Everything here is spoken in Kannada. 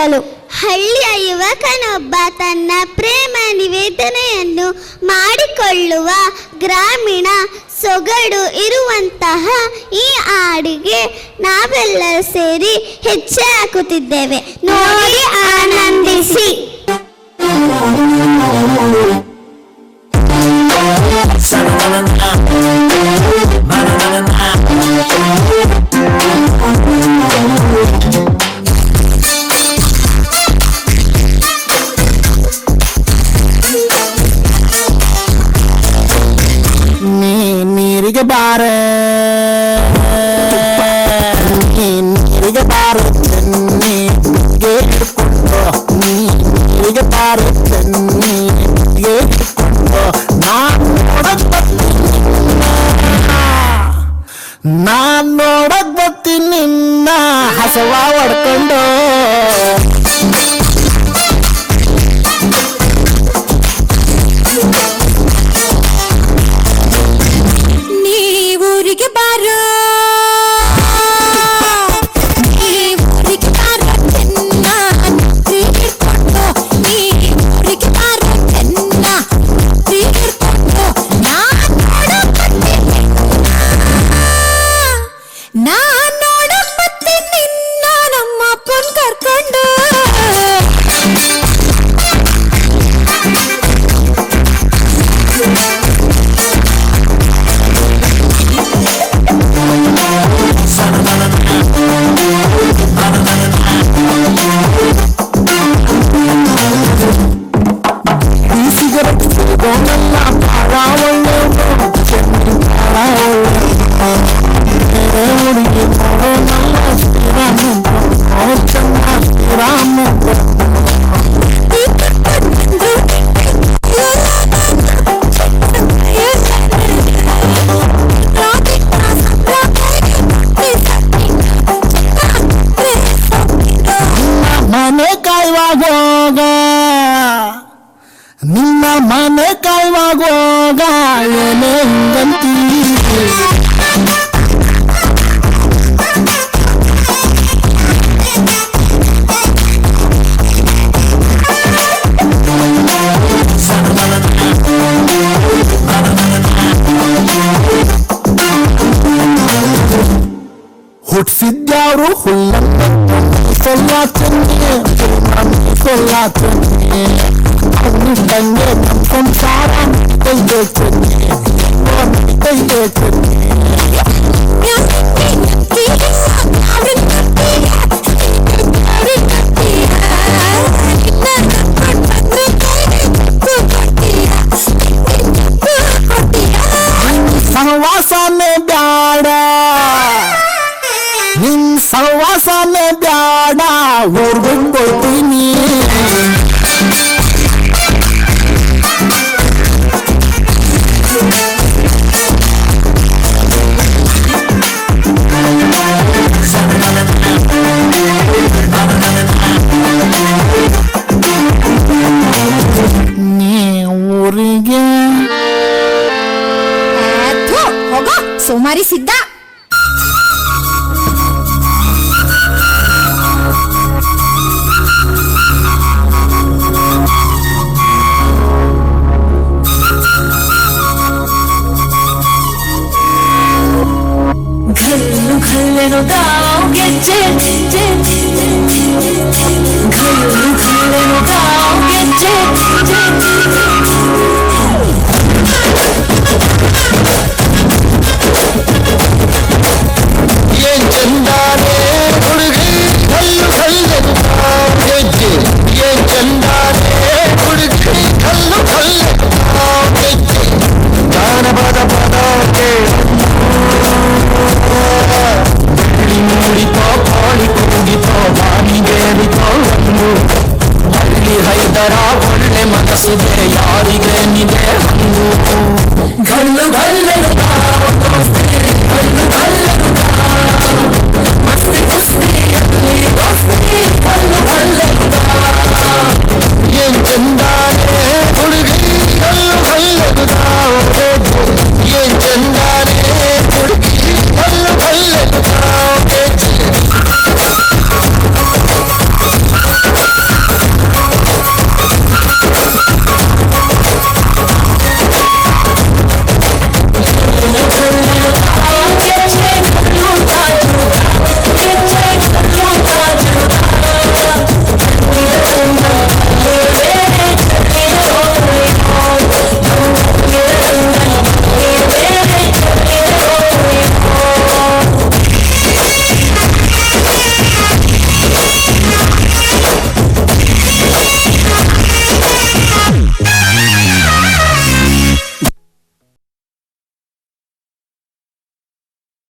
ಹಳ್ಳಿಯ ಯುವಕನೊಬ್ಬ ತನ್ನ ಪ್ರೇಮ ನಿವೇದನೆಯನ್ನು ಮಾಡಿಕೊಳ್ಳುವ ಗ್ರಾಮೀಣ ಸೊಗಡು ಇರುವಂತಹ ಈ ಹಾಡಿಗೆ ನಾವೆಲ್ಲರೂ ಸೇರಿ ಹೆಜ್ಜೆ ಹಾಕುತ್ತಿದ್ದೇವೆ. ನೋಡಿ, ಆನಂದಿಸಿ. ನೀರಿಗೆ ಬಾರ ನೀರಿಗೆ ಬಾರ ನೀರಿಗೆ ಹಿಡ್ಕೊಂಡು ನೀರಿಗೆ ಬಾರ ನೀರಿಗೆ ಹಿಡ್ಕೊಂಡು ನಾನ್ ನೋಡಕ್ ಬರ್ತೀನಿ ನಿನ್ನ ಹಸವ ಹೊಡ್ಕೊಂಡು. ನೀವೂರಿಗೆ ಬಾರೋ ನಿನ್ನ ಮನೆ ಕಾಯುವಾಗ ಏನೇ ಹಿಂಗಂತೀ. ಹುಟ್ಟಿಸಿದ್ಯಾರು ಹುಲ್ಲನ್ನ ಸೊಲ್ಲಾಚನ್ನಿ ಅವನಿದ್ದಂಗೆ ನಮ್ಮ ಸಂಸಾರ ಕೈಗೆ ಚೆನ್ನಿ ಕೈಗೆ ಚೆನ್ನಿ. ಸಹವಾಸನೆ ಬ್ಯಾಡ ನಿನ್ ಸಹವಾಸನೆ ಬ್ಯಾಡ ಊರ್ಗೊಂಡ್ಕೊಳ್ತೀನಿ. ನೀ ಊರಿಗೆ ಹೋಗೋ ಸೋಮಾರಿ ಸಿದ್ಧ.